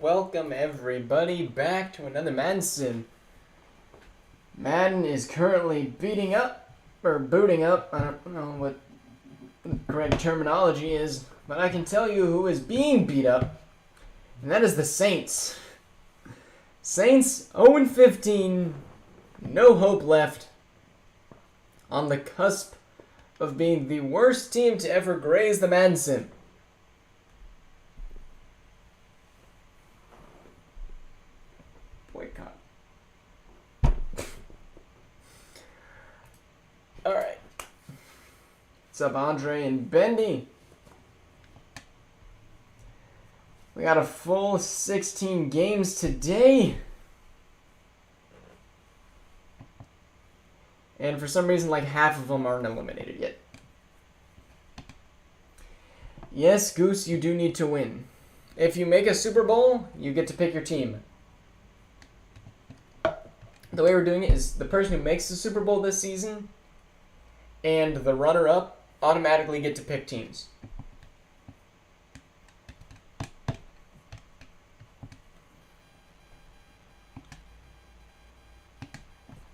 Welcome everybody back to another Madden sim. Madden is currently booting up. I don't know what the correct terminology is, but I can tell you who is being beat up, and that is the Saints. Saints 0-15, no hope left, on the cusp of being the worst team to ever graze the Madden sim. Boycott. Alright. What's up, Andre and Bendy? We got a full 16 games today. And for some reason, like half of them aren't eliminated yet. Yes, Goose, you do need to win. If you make a Super Bowl, you get to pick your team. The way we're doing it is the person who makes the Super Bowl this season and the runner-up automatically get to pick teams.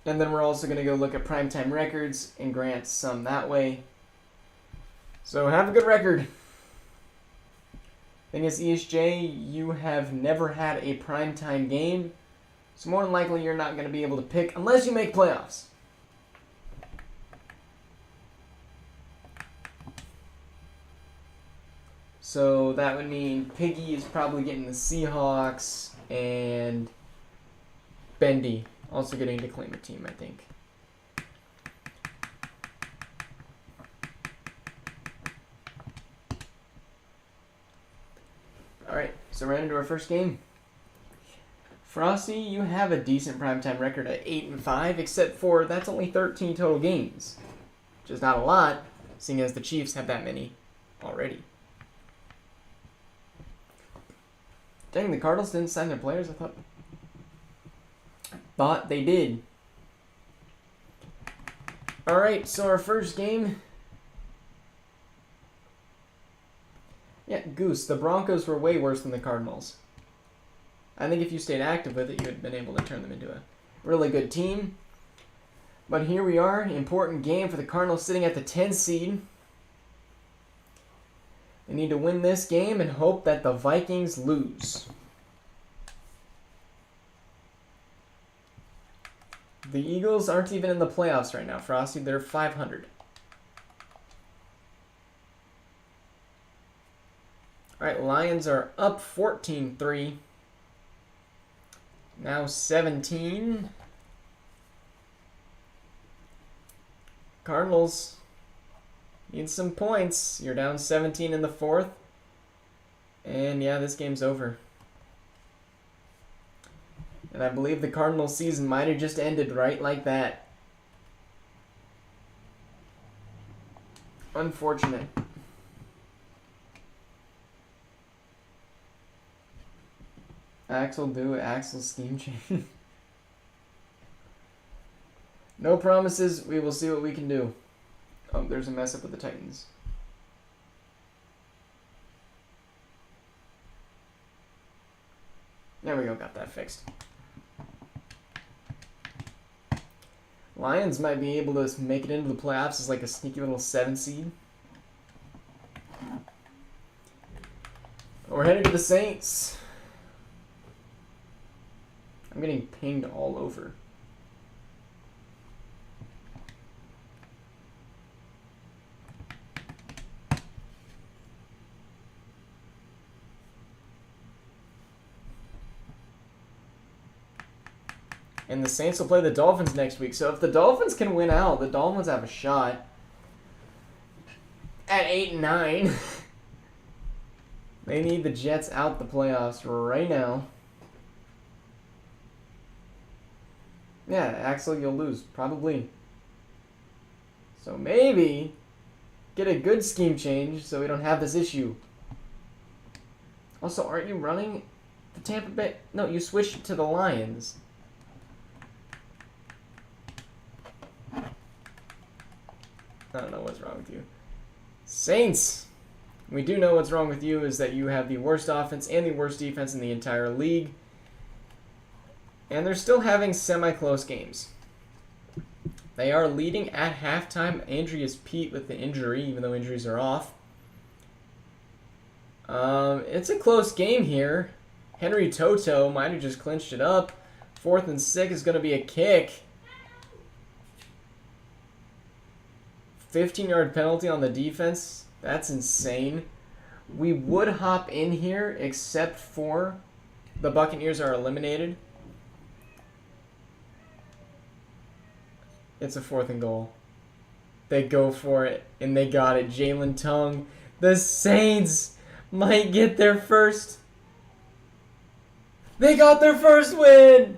And then we're also going to go look at primetime records and grant some that way. So have a good record. Thing is, ESJ, you have never had a primetime game. So more than likely you're not going to be able to pick unless you make playoffs. So that would mean Piggy is probably getting the Seahawks and Bendy also getting to claim a team, I think. Alright, so we're into our first game. Frosty, you have a decent primetime record at 8-5, except for that's only 13 total games, which is not a lot, seeing as the Chiefs have that many already. Dang, the Cardinals didn't sign their players. I thought they did. Alright, so our first game. Yeah, Goose, the Broncos were way worse than the Cardinals. I think if you stayed active with it, you would have been able to turn them into a really good team. But here we are, important game for the Cardinals sitting at the 10 seed. They need to win this game and hope that the Vikings lose. The Eagles aren't even in the playoffs right now, Frosty. They're 500. Alright, Lions are up 14-3. Now 17. Cardinals need some points. You're down 17 in the fourth. And yeah, this game's over. And I believe the Cardinals season might have just ended right like that. Unfortunate. Axel do Axel scheme change. No promises. We will see what we can do. Oh, there's a mess up with the Titans. There we go. Got that fixed. Lions might be able to make it into the playoffs as like a sneaky little 7 seed. We're headed to the Saints. I'm getting pinged all over. And the Saints will play the Dolphins next week. So if the Dolphins can win out, the Dolphins have a shot at 8-9. They need the Jets out the playoffs right now. Yeah, Axel, you'll lose. Probably. So maybe get a good scheme change so we don't have this issue. Also, aren't you running the Tampa Bay? No, you switched to the Lions. I don't know what's wrong with you. Saints We do know what's wrong with you is that you have the worst offense and the worst defense in the entire league. And they're still having semi-close games. They are leading at halftime. Andreas Pete with the injury, even though injuries are off. It's a close game here. Henry Toto might have just clinched it up. 4th and 6 is going to be a kick. 15-yard penalty on the defense. That's insane. We would hop in here except for the Buccaneers are eliminated. It's a 4th and goal. They go for it, and they got it. Jalen Tongue. The Saints might get their first. They got their first win!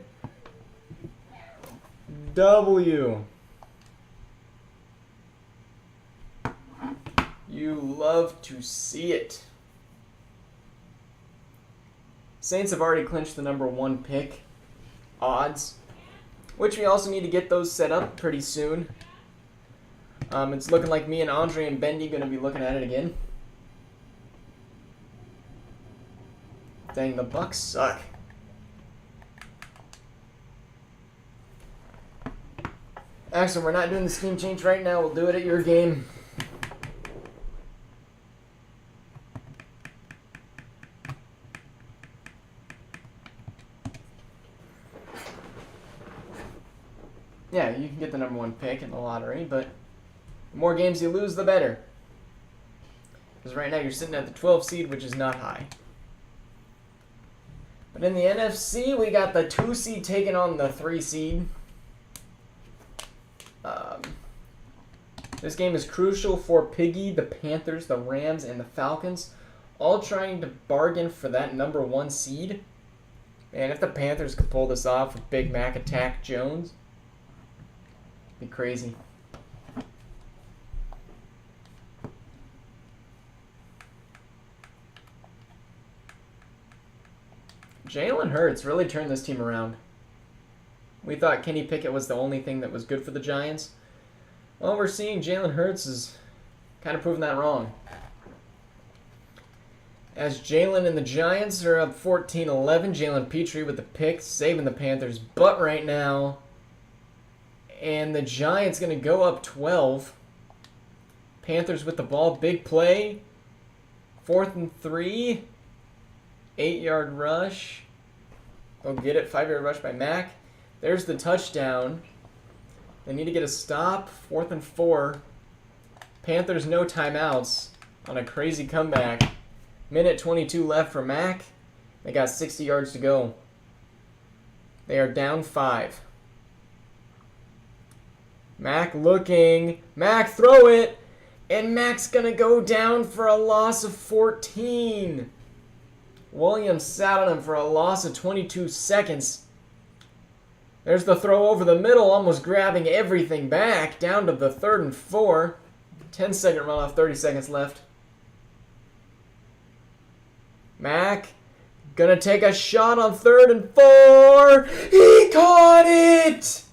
W. You love to see it. Saints have already clinched the #1 pick odds, which we also need to get those set up pretty soon. It's looking like me and Andre and Bendy going to be looking at it again. Dang, the Bucks suck. Actually, we're not doing the scheme change right now. We'll do it at your game. Yeah, you can get the #1 pick in the lottery, but the more games you lose, the better. Because right now you're sitting at the 12 seed, which is not high. But in the NFC, we got the 2 seed taking on the 3 seed. This game is crucial for Piggy, the Panthers, the Rams, and the Falcons, all trying to bargain for that #1 seed. Man, if the Panthers could pull this off with Big Mac attack Jones, it'd be crazy. Jalen Hurts really turned this team around. We thought Kenny Pickett was the only thing that was good for the Giants. Well, we're seeing Jalen Hurts is kind of proving that wrong. As Jalen and the Giants are up 14-11, Jalen Petrie with the pick, saving the Panthers' butt right now. And the Giants going to go up 12. Panthers with the ball, big play. 4th and 3. 8-yard rush. Go get it, 5-yard rush by Mack. There's the touchdown. They need to get a stop. 4th and 4. Panthers no timeouts on a crazy comeback. Minute 22 left for Mack. They got 60 yards to go. They are down 5. Mack looking. Mack throw it. And Mack's going to go down for a loss of 14. Williams sat on him for a loss of 22 seconds. There's the throw over the middle, almost grabbing everything back. Down to the 3rd and 4. 10-second runoff, 30 seconds left. Mack gonna take a shot on 3rd and 4. He caught it!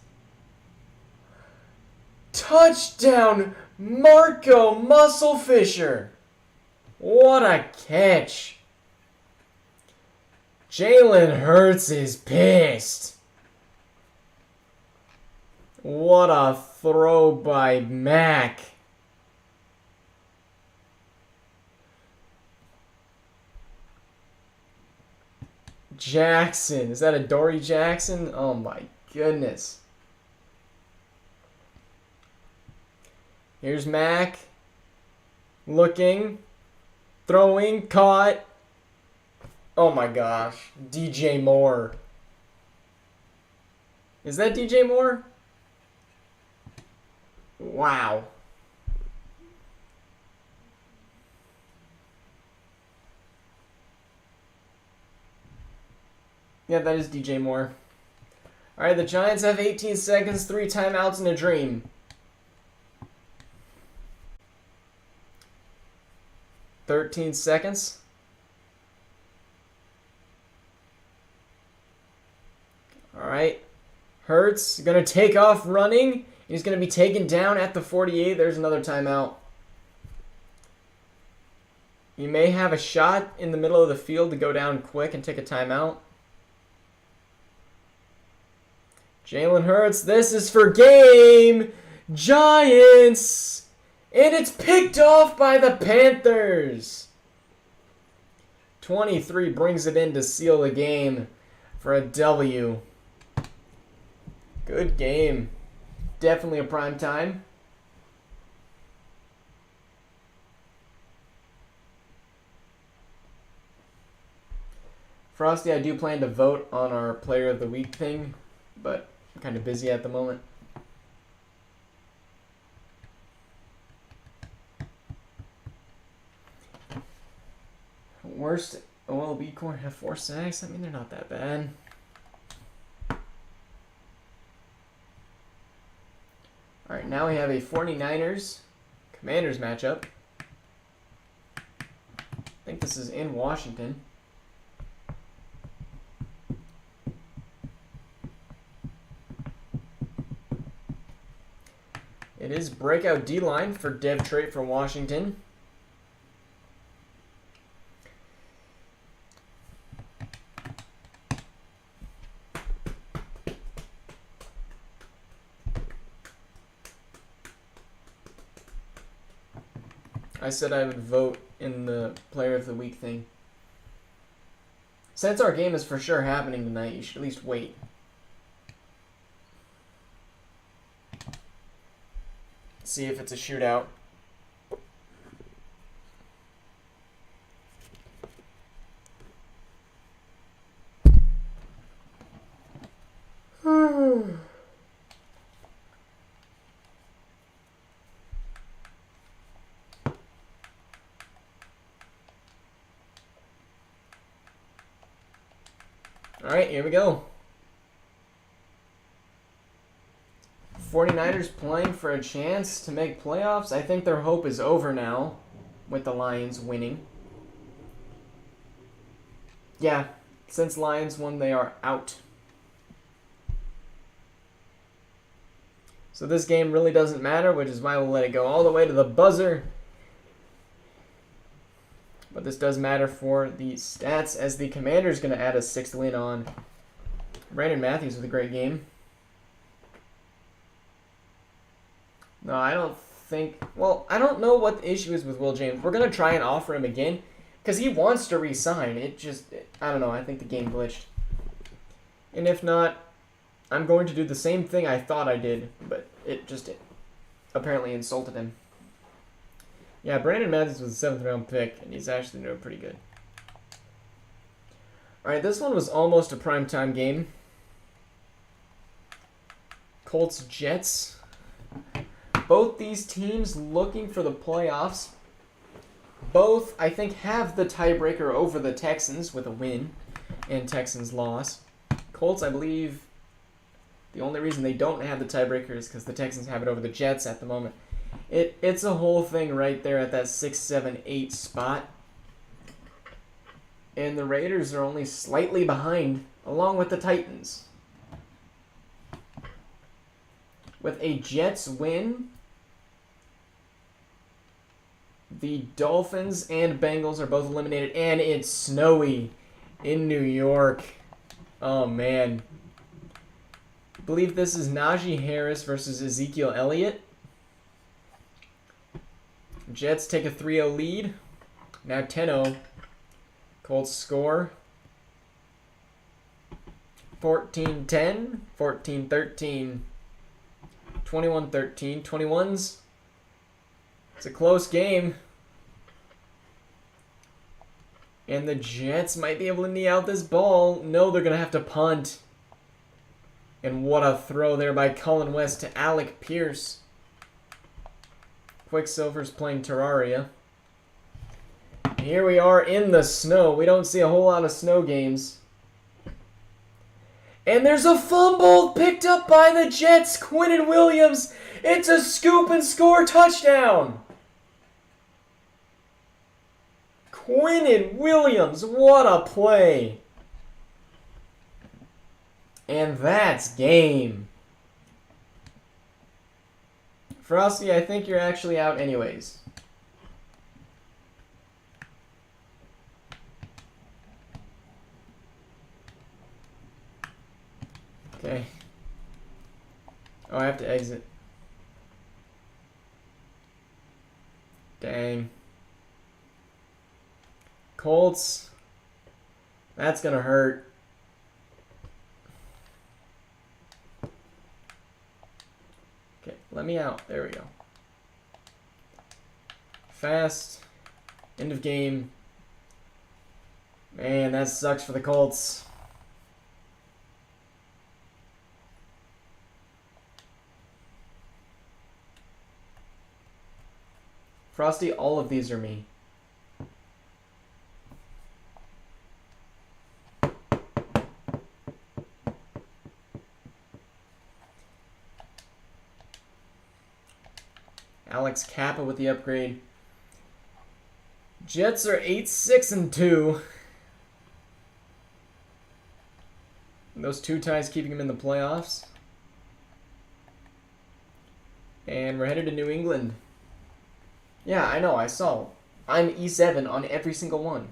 Touchdown, Marco Muscle Fisher. What a catch. Jalen Hurts is pissed. What a throw by Mack. Jackson. Is that a Dory Jackson? Oh my goodness. Here's Mack. Looking. Throwing. Caught. Oh my gosh. DJ Moore. Is that DJ Moore? Wow. Yeah, that is DJ Moore. Alright, the Giants have 18 seconds, 3 timeouts, and a dream. "13 seconds. Alright. Hurts gonna take off running. He's gonna be taken down at the 48. There's another timeout. You may have a shot in the middle of the field to go down quick and take a timeout. Jalen Hurts, this is for game. Giants. And it's picked off by the Panthers. 23 brings it in to seal the game for a W. Good game. Definitely a prime time. Frosty, I do plan to vote on our Player of the Week thing, but I'm kind of busy at the moment. Worst OLB corner have 4 sacks. I mean, they're not that bad. All right, now we have a 49ers Commanders matchup. I think this is in Washington. It is breakout D-line for Dev Trait for Washington. I said I would vote in the Player of the Week thing. Since our game is for sure happening tonight, you should at least wait. See if it's a shootout. All right, here we go. 49ers playing for a chance to make playoffs. I think their hope is over now with the Lions winning. Yeah, since Lions won, they are out. So this game really doesn't matter, which is why we'll let it go all the way to the buzzer. But this does matter for the stats, as the Commanders going to add a 6th win on. Brandon Matthews with a great game. No, I don't think... Well, I don't know what the issue is with Will James. We're going to try and offer him again, because he wants to re-sign. I don't know. I think the game glitched. And if not, I'm going to do the same thing I thought I did, but it apparently insulted him. Yeah, Brandon Matthews was a 7th round pick, and he's actually doing pretty good. Alright, this one was almost a primetime game. Colts-Jets. Both these teams looking for the playoffs. Both, I think, have the tiebreaker over the Texans with a win and Texans loss. Colts, I believe, the only reason they don't have the tiebreaker is because the Texans have it over the Jets at the moment. It's a whole thing right there at that 6, 7, 8 spot. And the Raiders are only slightly behind, along with the Titans. With a Jets win, the Dolphins and Bengals are both eliminated, and it's snowy in New York. Oh, man. I believe this is Najee Harris versus Ezekiel Elliott. Jets take a 3-0 lead. Now 10-0. Colts score 14-10, 14-13, 21-13, 21s. It's a close game. And the Jets might be able to knee out this ball. No, they're going to have to punt. And what a throw there by Cullen West to Alec Pierce. Quicksilver's playing Terraria. Here we are in the snow. We don't see a whole lot of snow games. And there's a fumble picked up by the Jets. Quinnen Williams. It's a scoop and score touchdown. Quinnen Williams. What a play. And that's game. Frosty, I think you're actually out anyways. Okay. Oh, I have to exit. Dang. Colts. That's gonna hurt. Okay, let me out. There we go. Fast. End of game. Man, that sucks for the Colts. Frosty, all of these are me. Alex Kappa with the upgrade. Jets are 8-6-2. Those 2 ties keeping them in the playoffs. And we're headed to New England. Yeah, I know, I saw. I'm E7 on every single one.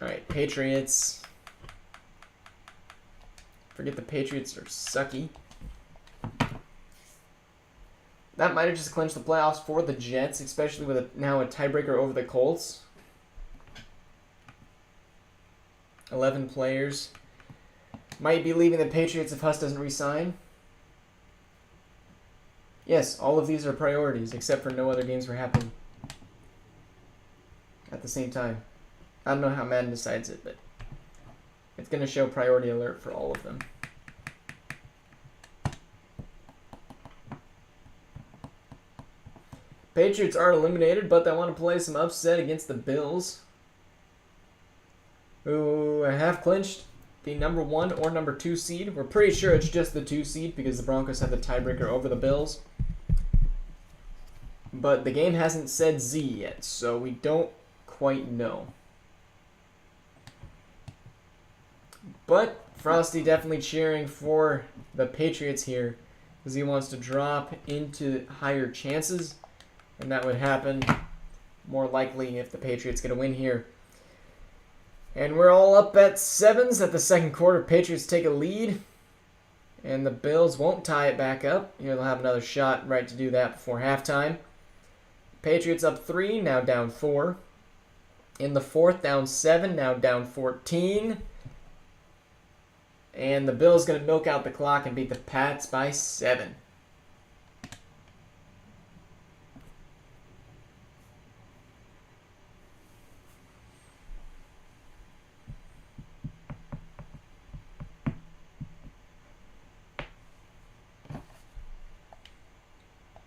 Alright, Patriots. Forget the Patriots are sucky. That might have just clinched the playoffs for the Jets, especially with now a tiebreaker over the Colts. 11 players. Might be leaving the Patriots if Huss doesn't resign. Yes, all of these are priorities, except for no other games were happening at the same time. I don't know how Madden decides it, but it's going to show priority alert for all of them. Patriots are eliminated, but they want to play some upset against the Bills, who have clinched the number 1 or number 2 seed. We're pretty sure it's just the 2 seed because the Broncos have the tiebreaker over the Bills. But the game hasn't said Z yet, so we don't quite know. But Frosty definitely cheering for the Patriots here because he wants to drop into higher chances. And that would happen more likely if the Patriots get a win here. And we're all up at 7s at the second quarter. Patriots take a lead. And the Bills won't tie it back up. Here they'll have another shot right to do that before halftime. Patriots up 3, now down 4. In the fourth, down 7, now down 14. And the Bills going to milk out the clock and beat the Pats by 7.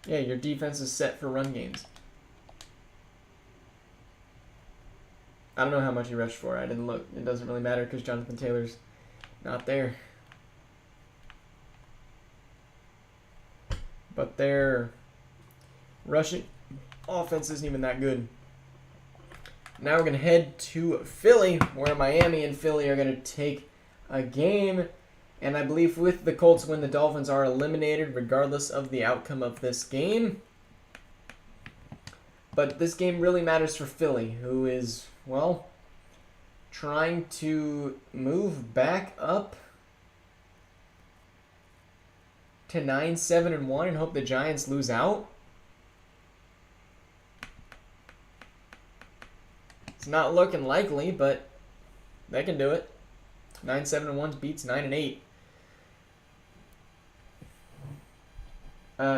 Yeah, your defense is set for run games. I don't know how much he rushed for. I didn't look. It doesn't really matter because Jonathan Taylor's not there. But their rushing offense isn't even that good. Now we're going to head to Philly, where Miami and Philly are going to take a game. And I believe with the Colts win, the Dolphins are eliminated regardless of the outcome of this game. But this game really matters for Philly, who is, well, trying to move back up to 9-7-1 and hope the Giants lose out. It's not looking likely, but they can do it. 9-7-1 beats 9-8.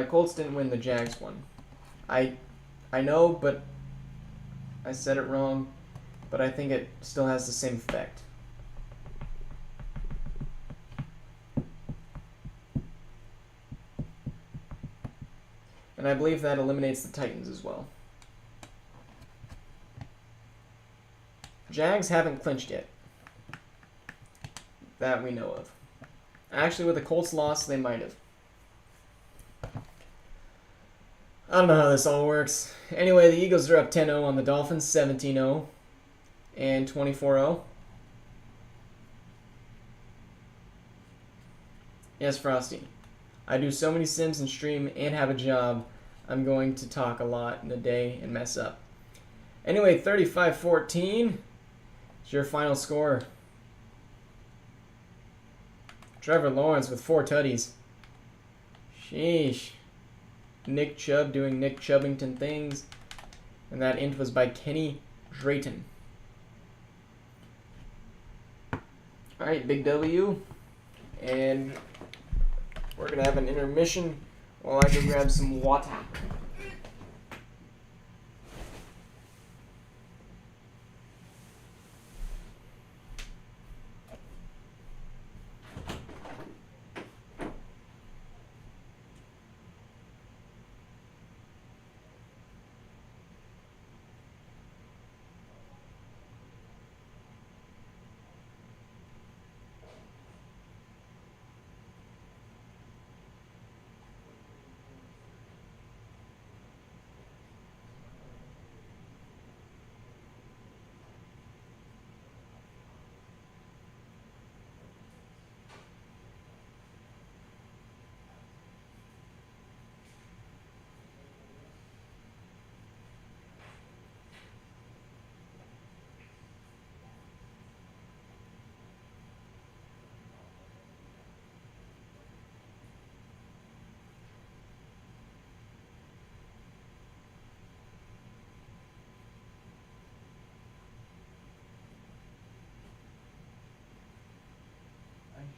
Colts didn't win, the Jags won. I know, but I said it wrong, but I think it still has the same effect. And I believe that eliminates the Titans as well. Jags haven't clinched yet. That we know of. Actually, with the Colts loss, they might have. I don't know how this all works. Anyway, the Eagles are up 10-0 on the Dolphins, 17-0 and 24-0. Yes, Frosty. I do so many sims and stream and have a job. I'm going to talk a lot in a day and mess up. Anyway, 35-14 is your final score. Trevor Lawrence with 4 tutties. Sheesh. Nick Chubb doing Nick Chubbington things. And that int was by Kenny Drayton. Alright, big W. And we're going to have an intermission while I go grab some water.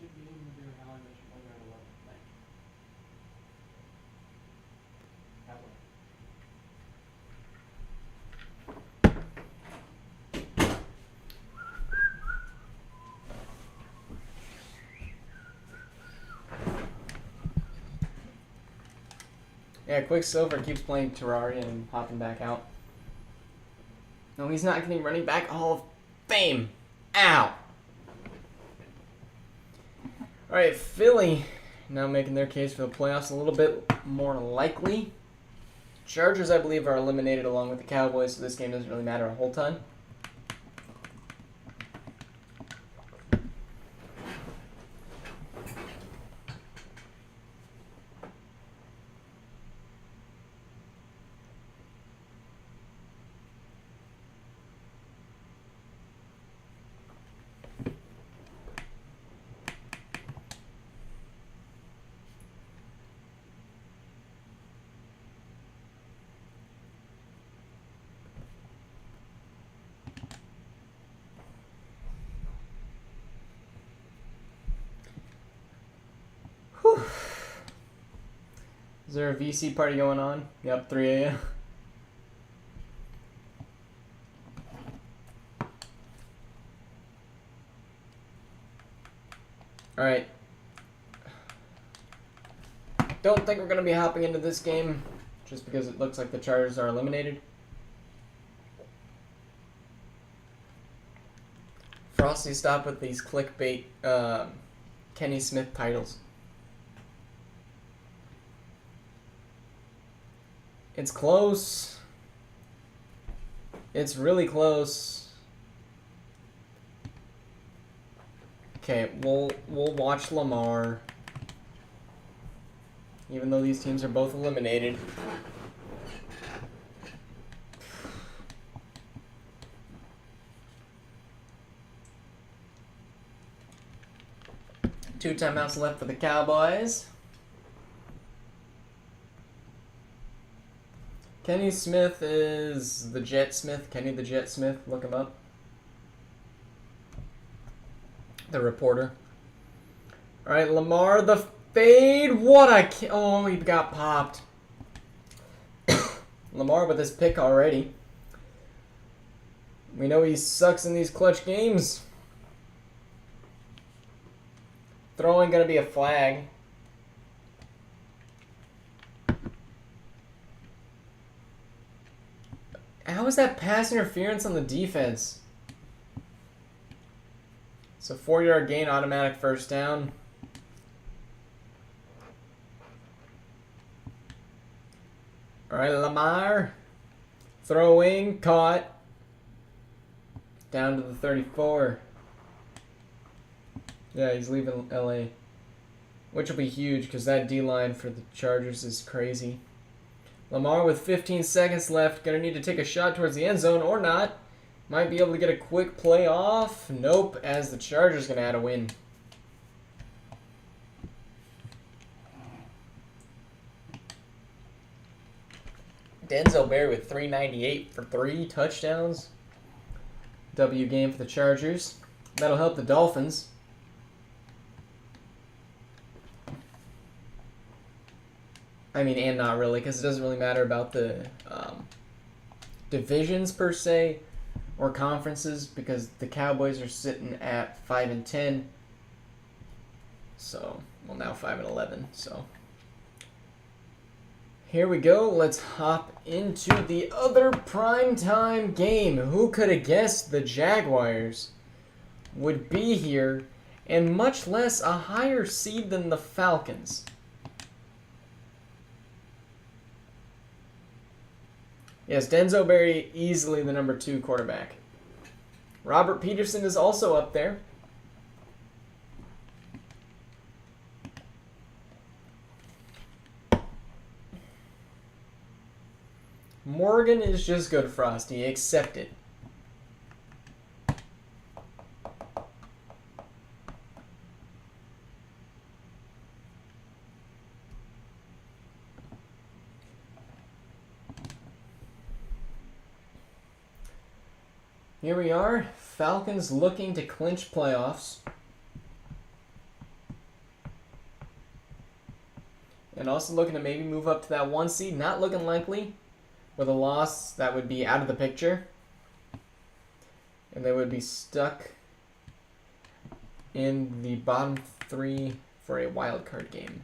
Should be able to do how I mentioned when you're at 11. Thank you. Yeah, Quicksilver keeps playing Terraria and hopping back out. No, he's not getting running back Hall of Fame. Ow! Alright, Philly now making their case for the playoffs a little bit more likely. Chargers, I believe, are eliminated along with the Cowboys, so this game doesn't really matter a whole ton. Is there a VC party going on? Yep, 3 a.m. Alright. Don't think we're going to be hopping into this game just because it looks like the Chargers are eliminated. Frosty, stop with these clickbait Kenny Smith titles. It's close. It's really close. Okay, we'll watch Lamar. Even though these teams are both eliminated. Two timeouts left for the Cowboys. Kenny Smith is the Jet Smith. Kenny the Jet Smith. Look him up. The reporter. All right, Lamar the fade. What a... Oh, he got popped. Lamar with his pick already. We know he sucks in these clutch games. Throwing going to be a flag. How is that pass interference on the defense? So 4-yard gain, automatic first down. All right, Lamar. Throwing, caught. Down to the 34. Yeah, he's leaving LA. Which will be huge because that D-line for the Chargers is crazy. Lamar with 15 seconds left. Gonna need to take a shot towards the end zone or not. Might be able to get a quick play off. Nope, as the Chargers gonna add a win. Denzel Berry with 398 for 3 touchdowns. W game for the Chargers. That'll help the Dolphins. I mean, and not really, because it doesn't really matter about the divisions per se or conferences, because the Cowboys are sitting at 5-10. So, well, now 5-11. So, here we go. Let's hop into the other primetime game. Who could have guessed the Jaguars would be here, and much less a higher seed than the Falcons? Yes, Denzel Berry, easily the number 2 quarterback. Robert Peterson is also up there. Morgan is just good, Frosty. Accept it. Here we are, Falcons looking to clinch playoffs. And also looking to maybe move up to that 1 seed. Not looking likely. With a loss, that would be out of the picture. And they would be stuck in the bottom 3 for a wild card game.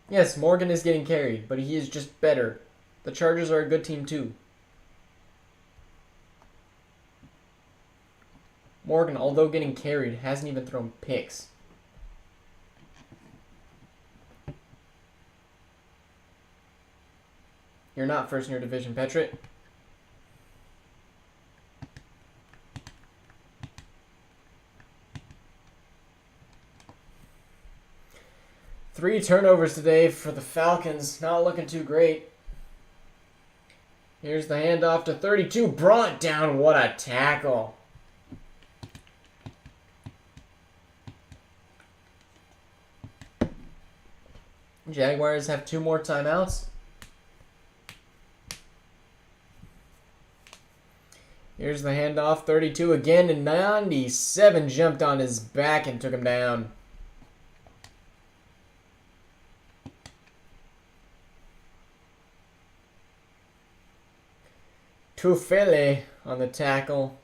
Yes, Morgan is getting carried, but he is just better. The Chargers are a good team too. Morgan, although getting carried, hasn't even thrown picks. You're not first in your division, Petrit. Three turnovers today for the Falcons. Not looking too great. Here's the handoff to 32. Brought down. What a tackle. Jaguars have 2 more timeouts. Here's the handoff. 32 again, and 97 jumped on his back and took him down. Tufele on the tackle.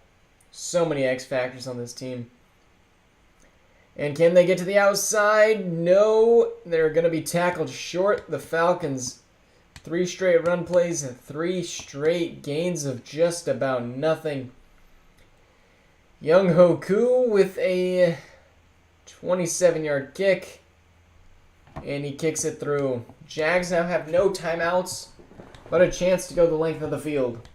So many X factors on this team. And can they get to the outside? No. They're going to be tackled short. The Falcons, 3 straight run plays and 3 straight gains of just about nothing. Young Hoku with a 27-yard kick. And he kicks it through. Jags now have no timeouts, but a chance to go the length of the field.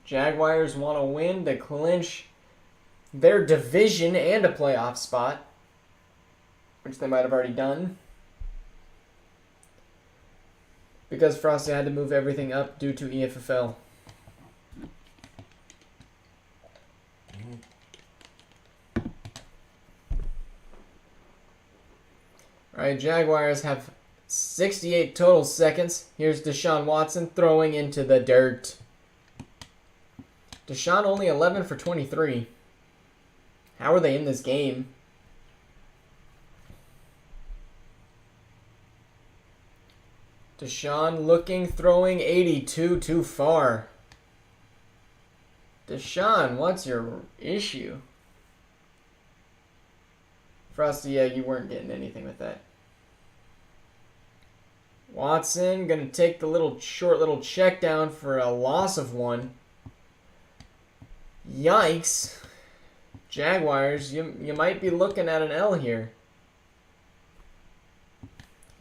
Jaguars want to win to clinch their division and a playoff spot, which they might have already done, because Frosty had to move everything up due to EFFL. Alright, Jaguars have 68 total seconds. Here's Deshaun Watson throwing into the dirt. Deshaun only 11 for 23. How are they in this game? Deshaun looking, throwing 82, too far. Deshaun, what's your issue? Frosty, yeah, you weren't getting anything with that. Watson gonna take the short little check down for a loss of 1. Yikes. Jaguars, you might be looking at an L here.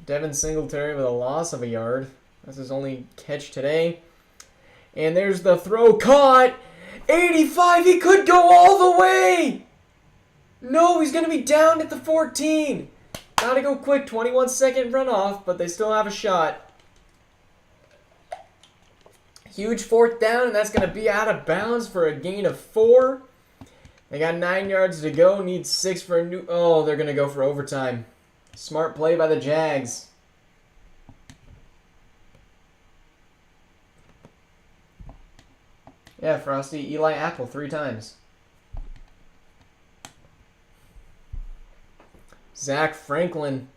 Devin Singletary with a loss of a yard. That's his only catch today. And there's the throw caught. 85, he could go all the way. No, he's going to be down at the 14. Gotta go quick, 21-second runoff, but they still have a shot. Huge 4th down, and that's going to be out of bounds for a gain of 4. They got 9 yards to go. Need 6 for a new... Oh, they're going to go for overtime. Smart play by the Jags. Yeah, Frosty. Eli Apple 3 times. Zach Franklin.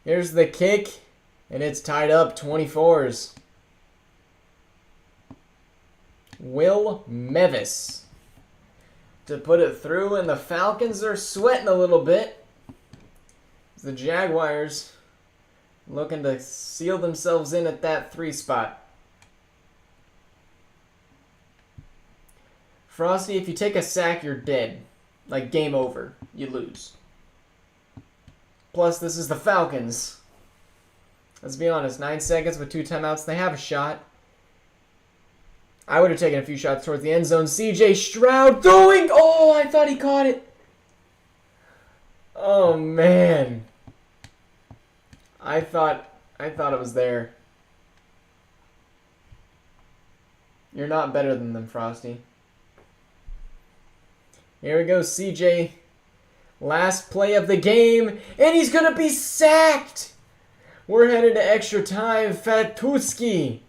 Here's the kick. And it's tied up 24s. Will Mevis to put it through, and the Falcons are sweating a little bit. The Jaguars looking to seal themselves in at that 3 spot. Frosty, if you take a sack, you're dead. Like, game over. You lose. Plus, this is the Falcons. Let's be honest, 9 seconds with 2 timeouts. They have a shot. I would have taken a few shots towards the end zone. C.J. Stroud throwing. Oh, I thought he caught it. Oh, man. I thought it was there. You're not better than them, Frosty. Here we go, C.J. Last play of the game, and he's going to be sacked. We're headed to extra time. Fatuski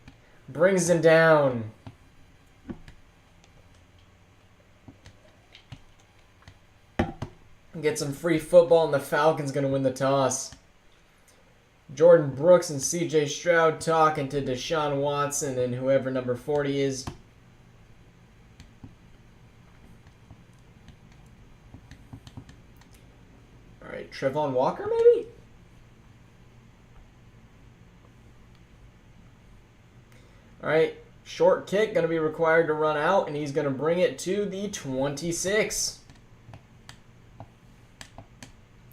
brings him down. Get some free football, and the Falcons going to win the toss. Jordan Brooks and C.J. Stroud talking to Deshaun Watson and whoever number 40 is. All right, Trevon Walker maybe? All right, short kick going to be required to run out, and he's going to bring it to the 26.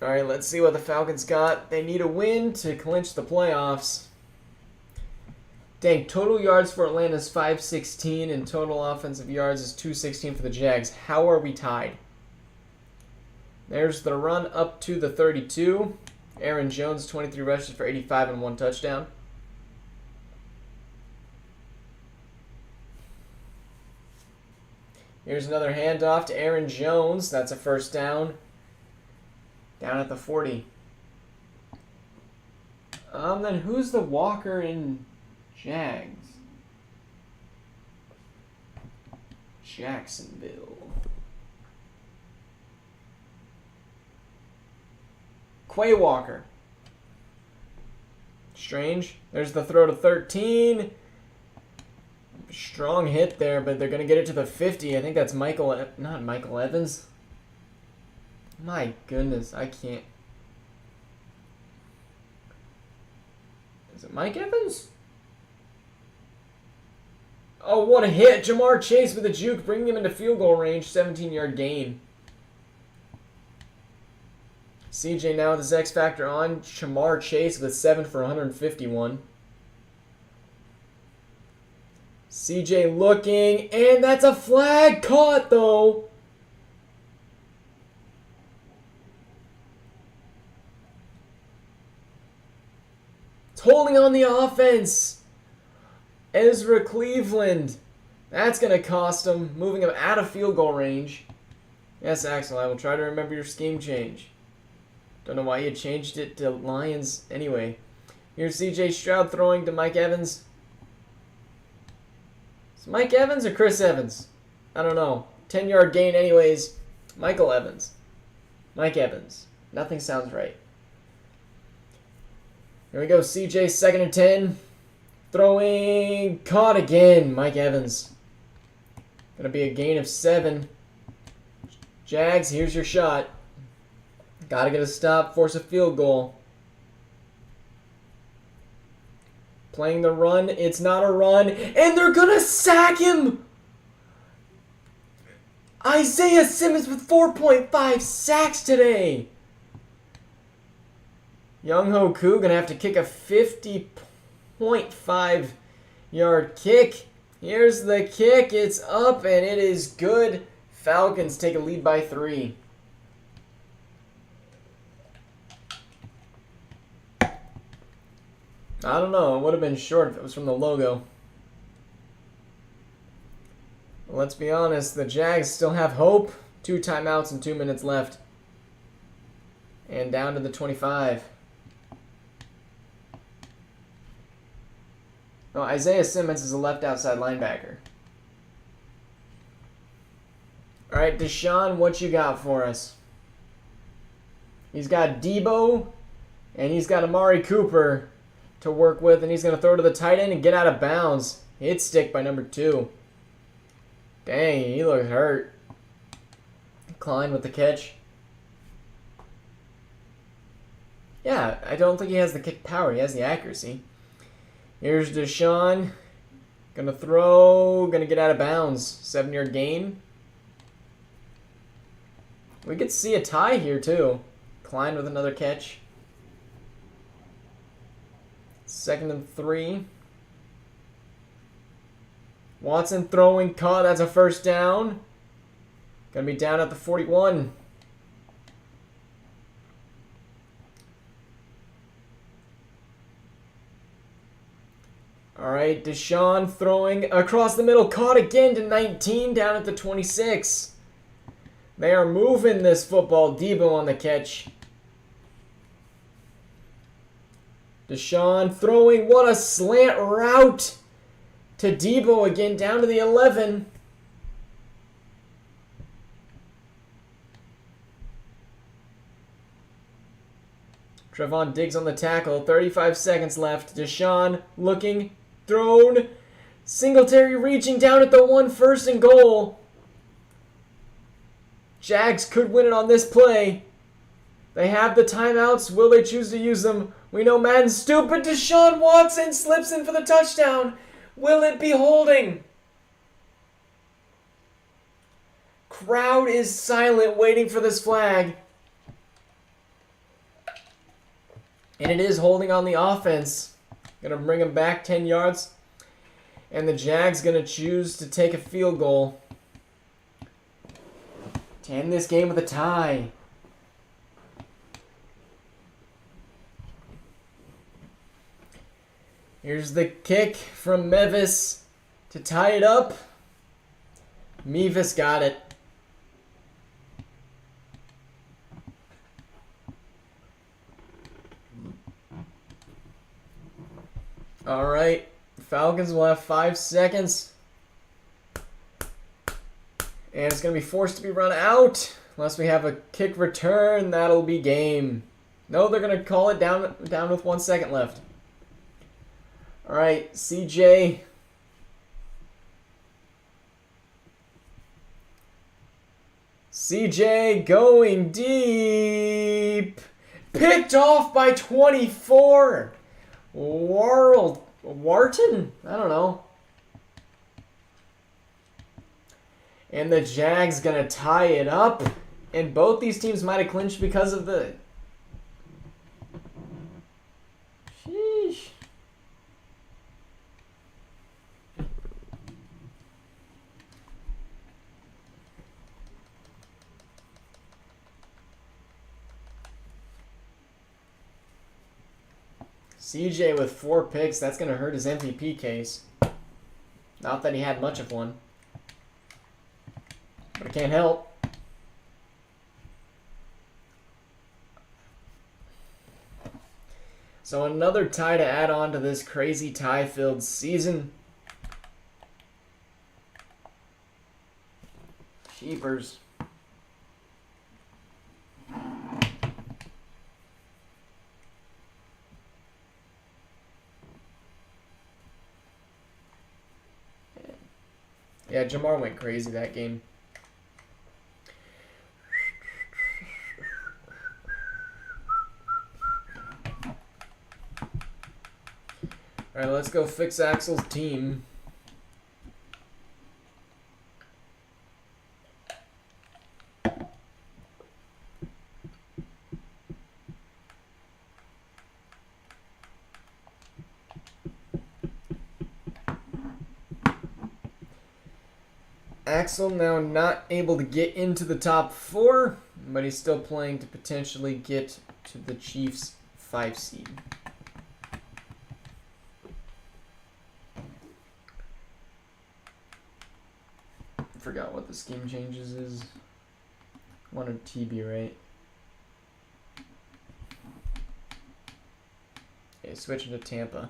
All right, let's see what the Falcons got. They need a win to clinch the playoffs. Dang, total yards for Atlanta is 516, and total offensive yards is 216 for the Jags. How are we tied? There's the run up to the 32. Aaron Jones, 23 rushes for 85 and 1 touchdown. Here's another handoff to Aaron Jones. That's a first down. Down at the 40. Then who's the Walker in Jags? Jacksonville. Quay Walker. Strange. There's the throw to 13. Strong hit there, but they're going to get it to the 50. I think that's not Michael Evans. My goodness, I can't. Is it Mike Evans? Oh, what a hit. Jamar Chase with a juke, bringing him into field goal range. 17-yard gain. CJ now with his X Factor on. Jamar Chase with 7 for 151. CJ looking, and that's a flag caught, though. Holding on the offense. Ezra Cleveland. That's going to cost him, moving him out of field goal range. Yes, Axel, I will try to remember your scheme change. Don't know why you changed it to Lions anyway. Here's C.J. Stroud throwing to Mike Evans. Is it Mike Evans or Chris Evans? I don't know. 10-yard gain anyways. Michael Evans. Mike Evans. Nothing sounds right. Here we go, CJ, 2nd and 10. Throwing, caught again, Mike Evans. Gonna be a gain of 7. Jags, here's your shot. Gotta get a stop, force a field goal. Playing the run, it's not a run, and they're gonna sack him! Isaiah Simmons with 4.5 sacks today! Young Ho Koo gonna have to kick a 50.5 yard kick. Here's the kick. It's up and it is good. Falcons take a lead by 3. I don't know. It would have been short if it was from the logo. Let's be honest. The Jags still have hope. 2 timeouts and 2 minutes left. And down to the 25. Oh, Isaiah Simmons is a left outside linebacker. All right, Deshaun, what you got for us? He's got Debo, and he's got Amari Cooper to work with, and he's going to throw to the tight end and get out of bounds. Hit stick by number 2. Dang, he looks hurt. Klein with the catch. Yeah, I don't think he has the kick power. He has the accuracy. Here's Deshaun. Gonna throw. Gonna get out of bounds. 7-yard gain. We could see a tie here, too. Klein with another catch. 2nd and 3. Watson throwing, caught. That's a first down. Gonna be down at the 41. All right, Deshaun throwing across the middle, caught again to 19, down at the 26. They are moving this football. Debo on the catch. Deshaun throwing, what a slant route to Debo again, down to the 11. Trevon Diggs on the tackle, 35 seconds left. Deshaun looking, thrown. Singletary reaching down at the 1, 1st and goal. Jags could win it on this play. They have the timeouts. Will they choose to use them? We know Madden's stupid. Deshaun Watson slips in for the touchdown. Will it be holding? Crowd is silent waiting for this flag. And it is holding on the offense. Going to bring him back 10 yards. And the Jags going to choose to take a field goal to end this game with a tie. Here's the kick from Mevis to tie it up. Mevis got it. All right, Falcons will have 5 seconds. And it's going to be forced to be run out. Unless we have a kick return, that'll be game. No, they're going to call it down with 1 second left. All right, CJ. CJ going deep. Picked off by 24. Wharton? I don't know. And the Jags gonna tie it up. And both these teams might have clinched because of the... Sheesh. CJ with 4 picks, that's going to hurt his MVP case. Not that he had much of one. But it can't help. So another tie to add on to this crazy tie-filled season. Jeepers. Yeah, Jamar went crazy that game. All right, let's go fix Axel's team. Axel now not able to get into the top 4, but he's still playing to potentially get to the Chiefs' 5 seed. Forgot what the scheme changes is. Wanted TB, right? Okay, switching to Tampa.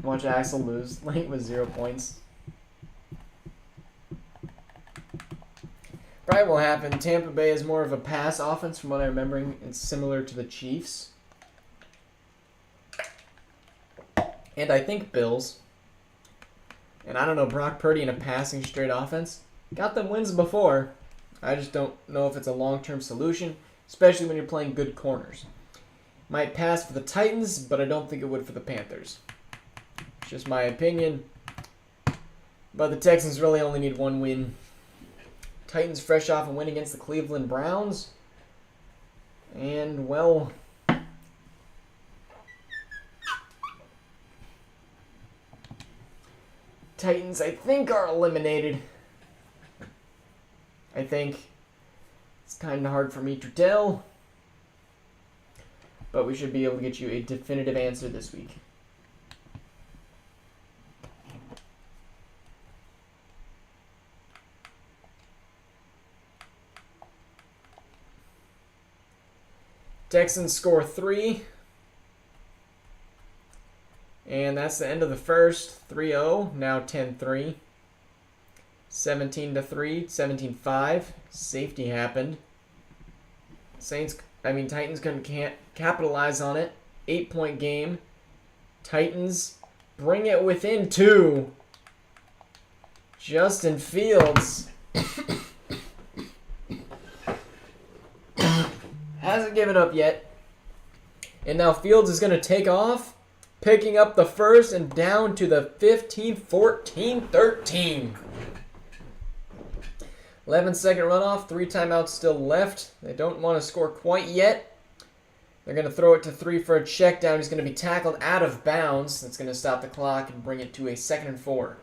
Watch Axel lose. Link with 0 points. Probably will happen. Tampa Bay is more of a pass offense from what I'm remembering. It's similar to the Chiefs. And I think Bills. And I don't know, Brock Purdy in a passing straight offense. Got them wins before. I just don't know if it's a long-term solution, especially when you're playing good corners. Might pass for the Titans, but I don't think it would for the Panthers. It's just my opinion. But the Texans really only need one win. Titans fresh off a win against the Cleveland Browns. And, well, Titans, I think, are eliminated. I think. It's kind of hard for me to tell. But we should be able to get you a definitive answer this week. Texans score 3. And that's the end of the first. 3-0. Now 10-3. 17-3. 17-5. Safety happened. Titans can't capitalize on it. 8-point game. Titans bring it within 2. Justin Fields hasn't given up yet. And now Fields is going to take off, picking up the first and down to the 15, 14, 13. 11-second runoff, 3 timeouts still left. They don't want to score quite yet. They're going to throw it to 3 for a check down. He's going to be tackled out of bounds. That's going to stop the clock and bring it to a 2nd and 4.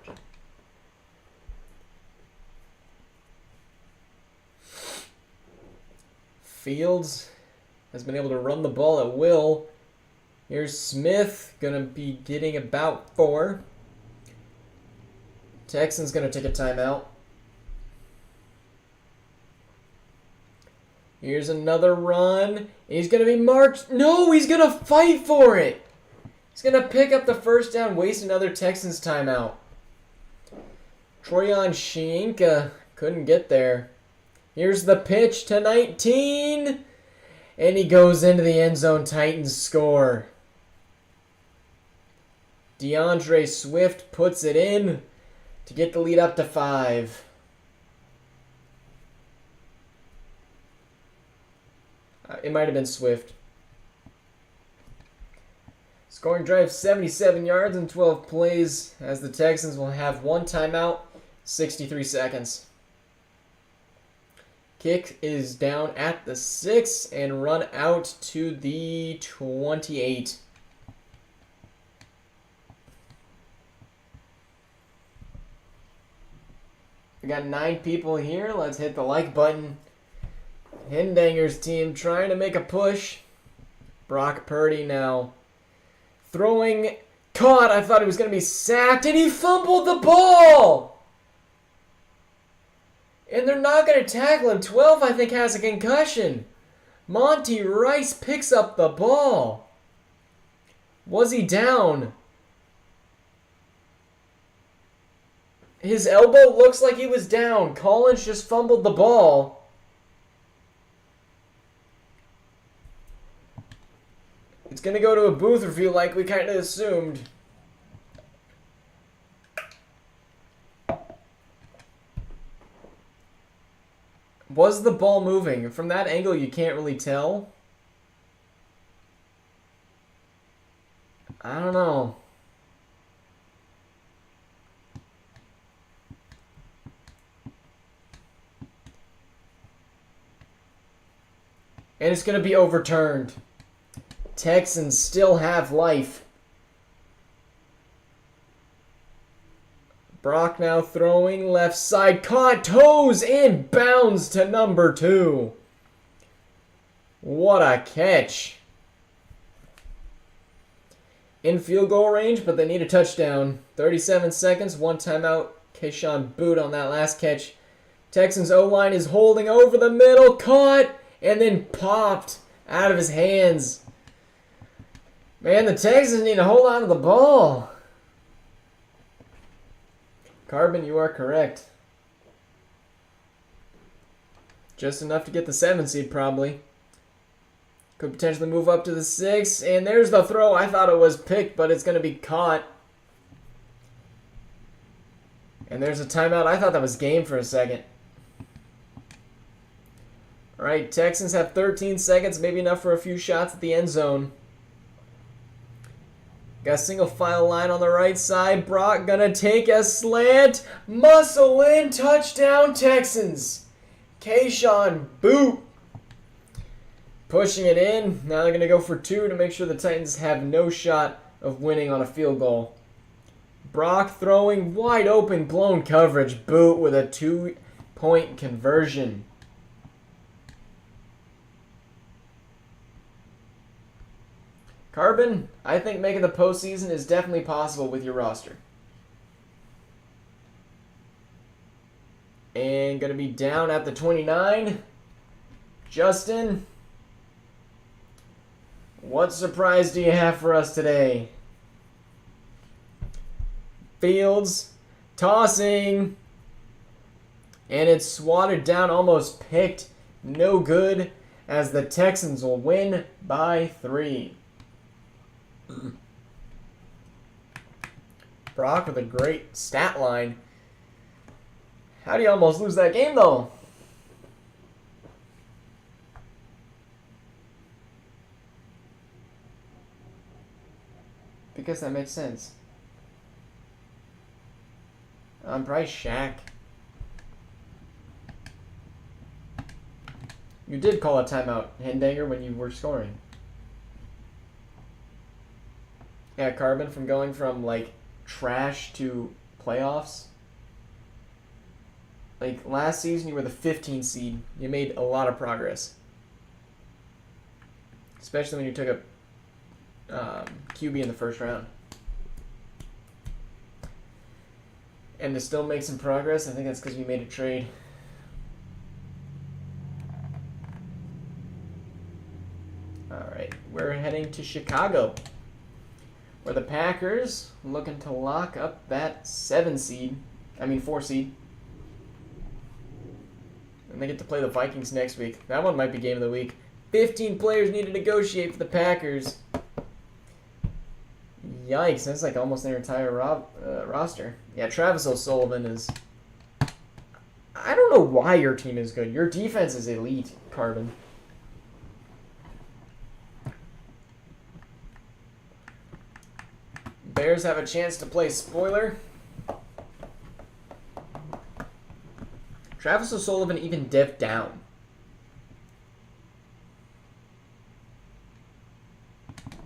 Fields has been able to run the ball at will. Here's Smith, going to be getting about 4. Texans going to take a timeout. Here's another run. He's going to be marked. No, he's going to fight for it. He's going to pick up the first down, waste another Texans timeout. Troyan Shienka couldn't get there. Here's the pitch to 19. And he goes into the end zone. Titans score. DeAndre Swift puts it in to get the lead up to 5. It might have been Swift. Scoring drive 77 yards in 12 plays as the Texans will have 1 timeout, 63 seconds. Kick is down at the 6 and run out to the 28. We got 9 people here. Let's hit the like button. Hindanger's team trying to make a push. Brock Purdy now throwing. Caught. I thought he was going to be sacked, and he fumbled the ball. And they're not going to tackle him. 12, I think, has a concussion. Monty Rice picks up the ball. Was he down? His elbow looks like he was down. Collins just fumbled the ball. It's going to go to a booth review like we kind of assumed. Was the ball moving? From that angle, you can't really tell. I don't know. And it's going to be overturned. Texans still have life. Brock now throwing left side. Caught, toes, and bounds to number 2. What a catch. In field goal range, but they need a touchdown. 37 seconds, 1 timeout. Kayshawn boot on that last catch. Texans O-line is holding over the middle. Caught, and then popped out of his hands. Man, the Texans need to hold on to the ball. Carbon, you are correct. Just enough to get the 7 seed, probably. Could potentially move up to the 6. And there's the throw. I thought it was picked, but it's going to be caught. And there's a timeout. I thought that was game for a second. All right, Texans have 13 seconds, maybe enough for a few shots at the end zone. Got a single file line on the right side. Brock gonna take a slant. Muscle in. Touchdown, Texans. Kayshawn boot. Pushing it in. Now they're going to go for 2 to make sure the Titans have no shot of winning on a field goal. Brock throwing wide open, blown coverage. Boot with a 2-point conversion. Carbon, I think making the postseason is definitely possible with your roster. And going to be down at the 29. Justin, what surprise do you have for us today? Fields tossing. And it's swatted down, almost picked. No good, as the Texans will win by 3. Brock with a great stat line. How do you almost lose that game, though? Because that makes sense. Probably Shaq. You did call a timeout, Hendanger, when you were scoring. Yeah, Carbon, from going from, like, trash to playoffs. Like, last season you were the 15 seed. You made a lot of progress. Especially when you took a QB in the first round. And to still make some progress, I think that's because we made a trade. Alright, we're heading to Chicago, where the Packers looking to lock up that 4 seed. And they get to play the Vikings next week. That one might be game of the week. 15 players need to negotiate for the Packers. Yikes, that's like almost their entire roster. Yeah, Travis O'Sullivan is... I don't know why your team is good. Your defense is elite, Carbon. Bears have a chance to play spoiler. Travis O'Sullivan even dived down.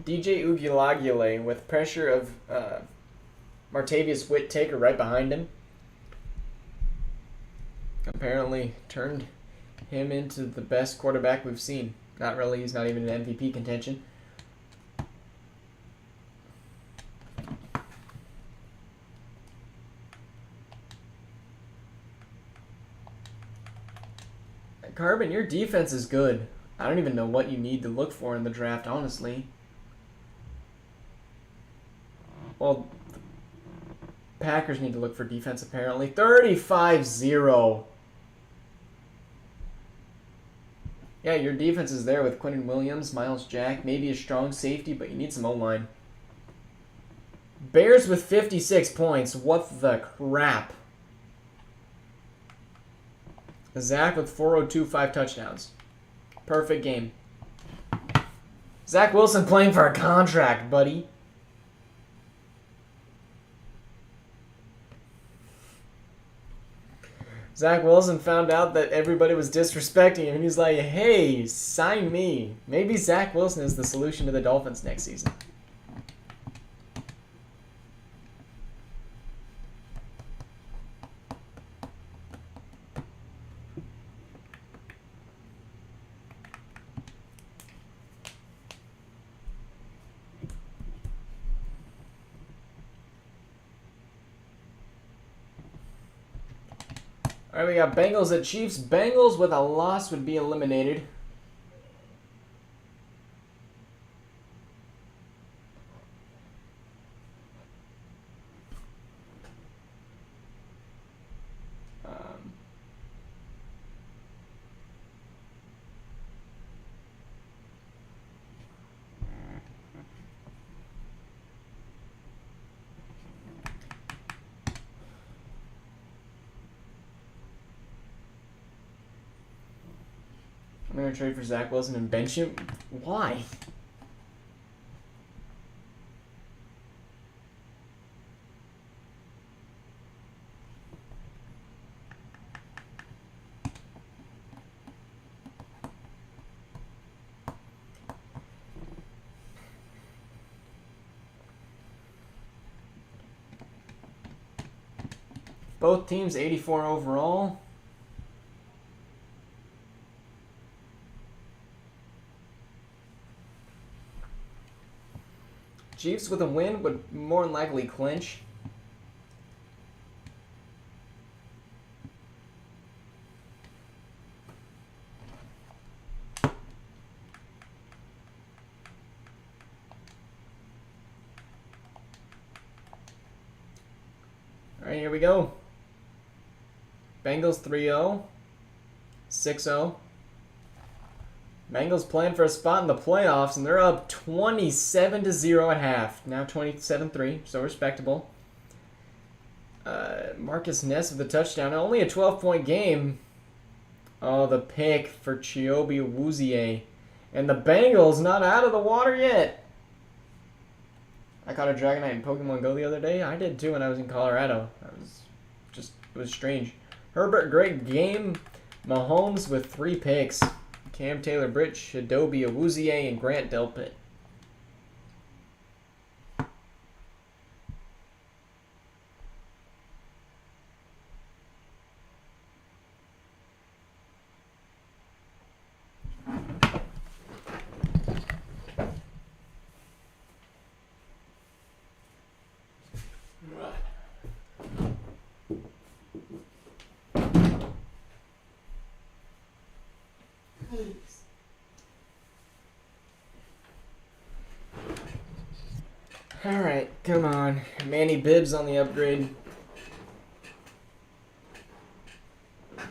DJ Uiagalelei with pressure of Martavius Whittaker right behind him. Apparently turned him into the best quarterback we've seen. Not really, he's not even in MVP contention. Carbon, your defense is good. I don't even know what you need to look for in the draft, honestly. Well, the Packers need to look for defense, apparently. 35-0. Yeah, your defense is there with Quinnen Williams, Miles Jack, maybe a strong safety, but you need some O-line. Bears with 56 points. What the crap? Zach with 402, 5 touchdowns. Perfect game. Zach Wilson playing for a contract, buddy. Zach Wilson found out that everybody was disrespecting him, and he's like, hey, sign me. Maybe Zach Wilson is the solution to the Dolphins next season. All right, we got Bengals at Chiefs. Bengals with a loss would be eliminated. I'm going to trade for Zach Wilson and bench him. Why? Both teams 84 overall. Chiefs with a win would more than likely clinch. All right, here we go. Bengals 3-0, 6-0. Bengals playing for a spot in the playoffs, and they're up 27-0 at half. Now 27-3, so respectable. Marcus Ness with the touchdown. Only a 12-point game. Oh, the pick for Chidobe Awuzie. And the Bengals not out of the water yet. I caught a Dragonite in Pokemon Go the other day. I did too when I was in Colorado. It was strange. Herbert, great game. Mahomes with 3 picks. Cam Taylor-Britt, Chidobe Awuzie, and Grant Delpit. Alright, come on. Manny Bibbs on the upgrade. The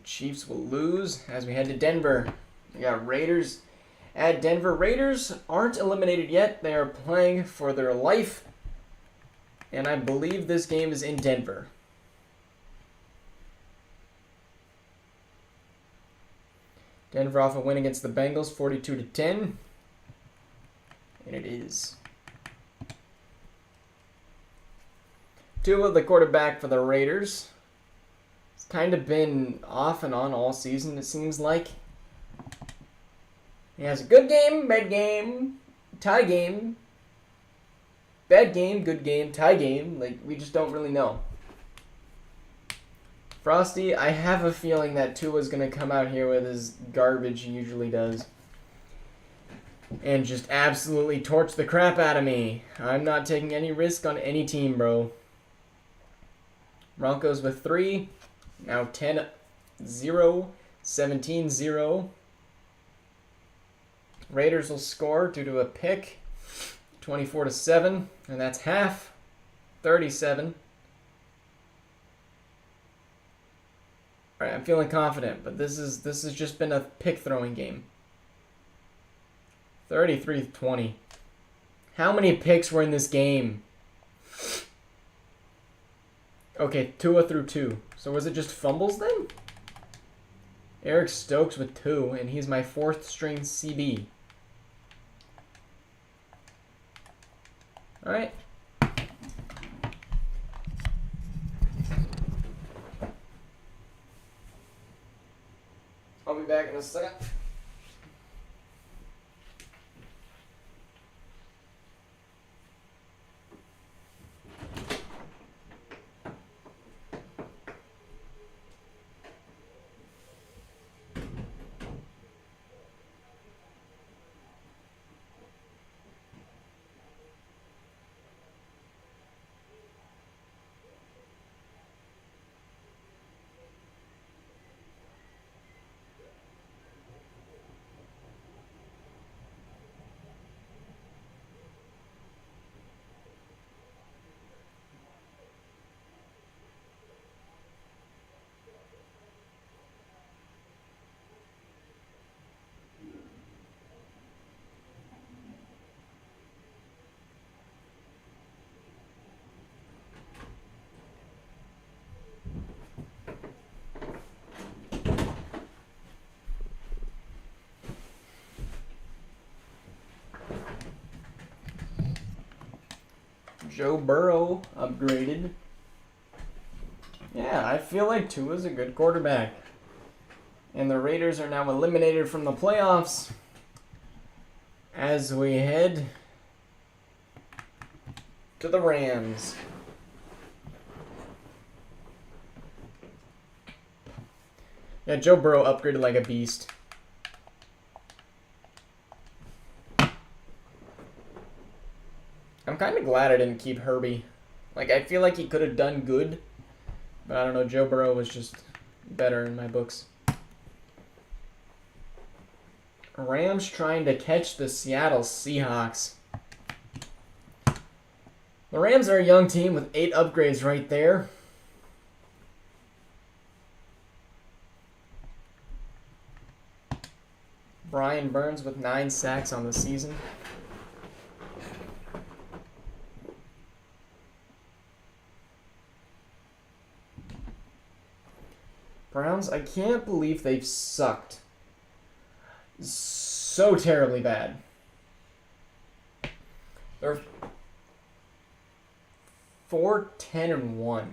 Chiefs will lose as we head to Denver. We got Raiders at Denver. Raiders aren't eliminated yet. They are playing for their life. And I believe this game is in Denver. Denver off a win against the Bengals, 42-10. And it is. Tua, the quarterback for the Raiders. It's kind of been off and on all season, it seems like. He has a good game, bad game, tie game. Bad game, good game, tie game. Like, we just don't really know. Frosty, I have a feeling that Tua's going to come out here with his garbage he usually does. And just absolutely torch the crap out of me. I'm not taking any risk on any team, bro. Broncos with 3. Now 10-0. 17-0. Raiders will score due to a pick. 24-7. And that's half. 37. Alright, I'm feeling confident, but this has just been a pick throwing game. 33-20. How many picks were in this game? Okay, Tua threw 2. So was it just fumbles then? Eric Stokes with 2, and he's my 4th string CB. Alright. I'll be back in a second. Joe Burrow upgraded. Yeah, I feel like Tua's a good quarterback. And the Raiders are now eliminated from the playoffs as we head to the Rams. Yeah, Joe Burrow upgraded like a beast. I'm kind of glad I didn't keep Herbie. Like, I feel like he could have done good. But I don't know, Joe Burrow was just better in my books. Rams trying to catch the Seattle Seahawks. The Rams are a young team with 8 upgrades right there. Brian Burns with 9 sacks on the season. Browns, I can't believe they've sucked so terribly bad. They're 4-10-1.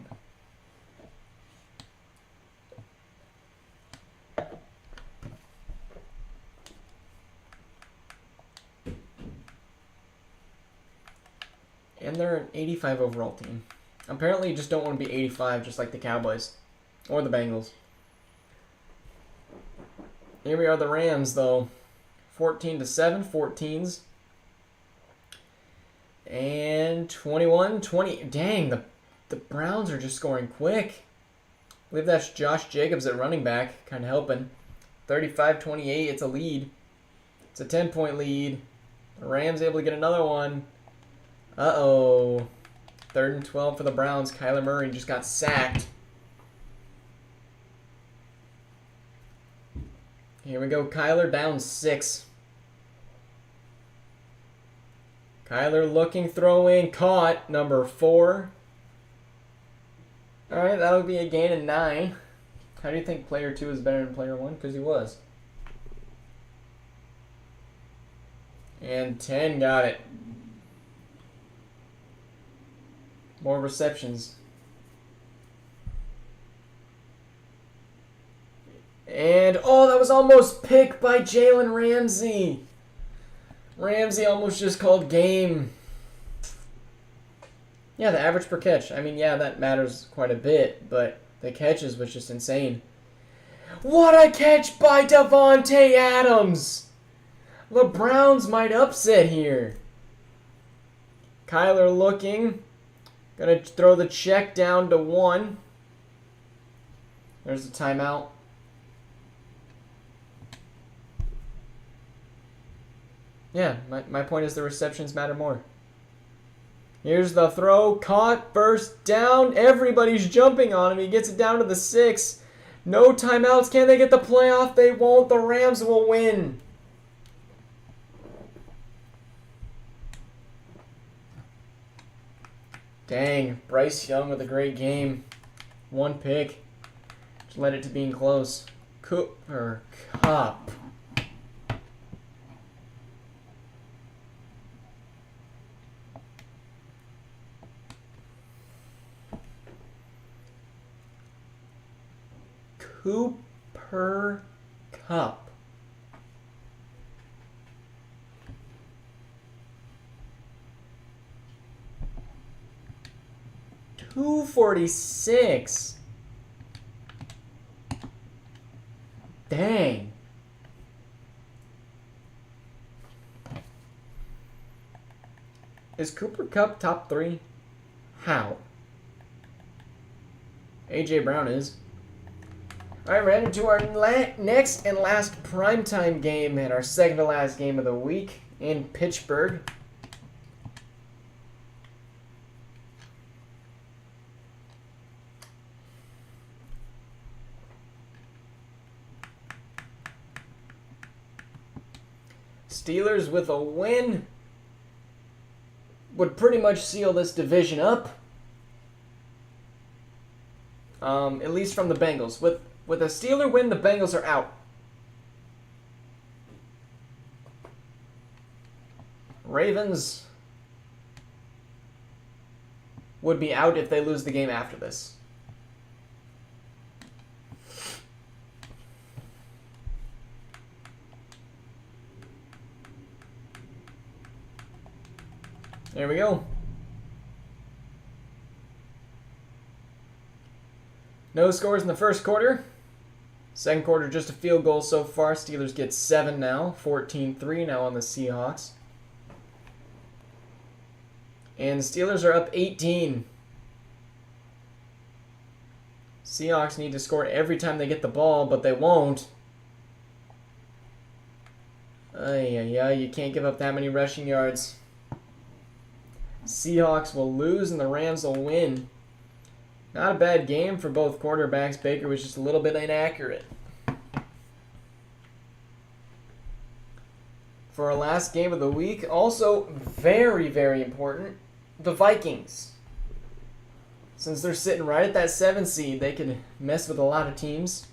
And they're an 85 overall team. Apparently you just don't want to be 85 just like the Cowboys or the Bengals. Here we are, the Rams, though. 14-7, 14s. And 21-20. Dang, the Browns are just scoring quick. I believe that's Josh Jacobs at running back, kind of helping. 35-28, it's a lead. It's a 10-point lead. The Rams able to get another one. Uh-oh. 3rd and 12 for the Browns. Kyler Murray just got sacked. Here we go. Kyler down 6. Kyler looking, throwing, caught. Number 4. Alright, that'll be a gain of 9. How do you think player 2 is better than player 1? Because he was. And 10 got it. More receptions. And, oh, that was almost picked by Jalen Ramsey. Ramsey almost just called game. Yeah, the average per catch. I mean, yeah, that matters quite a bit, but the catches was just insane. What a catch by Davante Adams! The Browns might upset here. Kyler looking. Gonna throw the check down to 1. There's the timeout. Yeah, my point is the receptions matter more. Here's the throw. Caught. First down. Everybody's jumping on him. He gets it down to the 6. No timeouts. Can they get the playoff? They won't. The Rams will win. Dang. Bryce Young with a great game. 1 pick. Just led it to being close. Cooper Kupp. Cooper Kupp. $246. Dang. Is Cooper Kupp top 3? How? AJ Brown is. Alright, we're heading to our next and last primetime game and our second to last game of the week in Pittsburgh. Steelers with a win would pretty much seal this division up. At least from the Bengals. With a Steeler win, the Bengals are out. Ravens would be out if they lose the game after this. There we go. No scores in the first quarter. Second quarter, just a field goal so far. Steelers get 7 now. 14-3 now on the Seahawks. And the Steelers are up 18. Seahawks need to score every time they get the ball, but they won't. You can't give up that many rushing yards. Seahawks will lose and the Rams will win. Not a bad game for both quarterbacks. Baker was just a little bit inaccurate. For our last game of the week, also very, very important, the Vikings. Since they're sitting right at that 7 seed, they can mess with a lot of teams.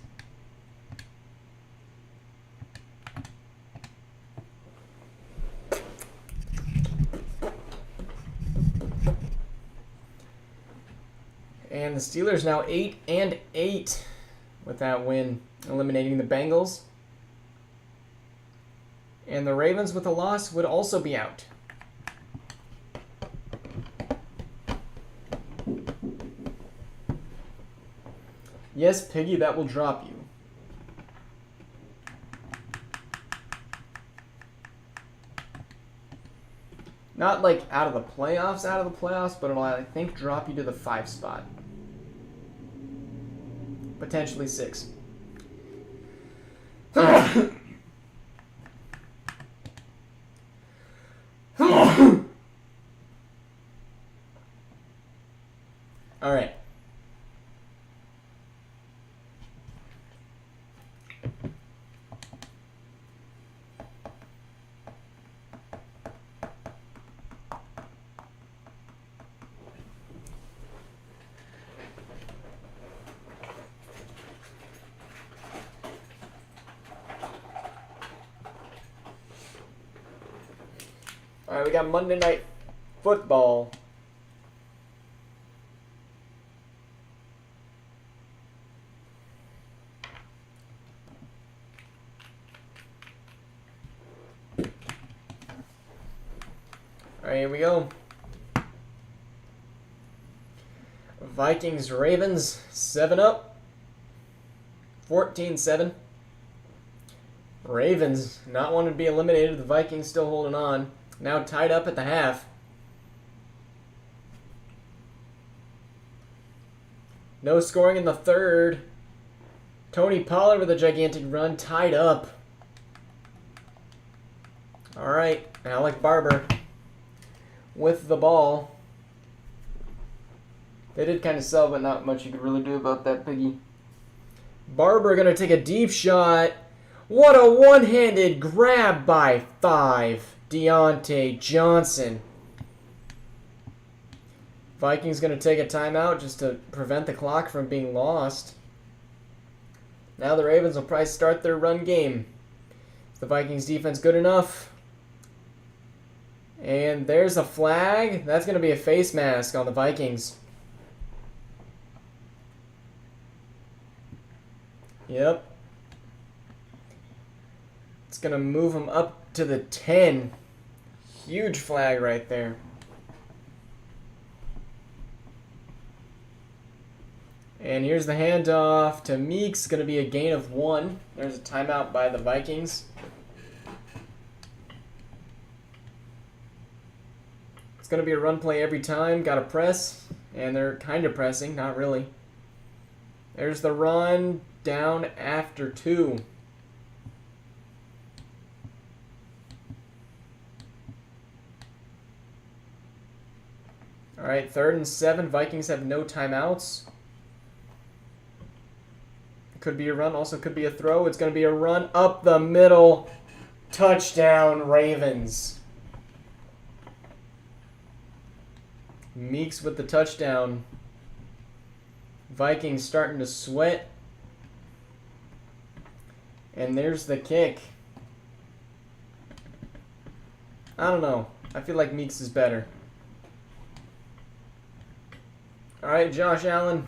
And the Steelers now 8-8 with that win, eliminating the Bengals. And the Ravens with a loss would also be out. Yes, Piggy, that will drop you. Not like out of the playoffs, but it'll, I think, drop you to the 5 spot. Potentially 6. All right. All right, we got Monday Night Football. All right, here we go. Vikings, Ravens, 7-up. 14-7. Ravens not wanting to be eliminated. The Vikings still holding on. Now tied up at the half. No scoring in the third. Tony Pollard with a gigantic run, tied up. All right, Alec Barber with the ball. They did kind of sell, but not much you could really do about that, Piggy. Barber going to take a deep shot. What a one-handed grab by 5. Deontay Johnson. Vikings going to take a timeout just to prevent the clock from being lost. Now the Ravens will probably start their run game. Is the Vikings defense good enough? And there's a flag. That's going to be a face mask on the Vikings. Yep. It's going to move them up to the 10. Huge flag right there. And here's the handoff to Meeks. Going to be a gain of 1. There's a timeout by the Vikings. It's going to be a run play every time. Got to press. And they're kind of pressing. Not really. There's the run down after 2. All right, 3rd and 7. Vikings have no timeouts. Could be a run, also could be a throw. It's going to be a run up the middle. Touchdown, Ravens. Meeks with the touchdown. Vikings starting to sweat. And there's the kick. I don't know. I feel like Meeks is better. All right, Josh Allen.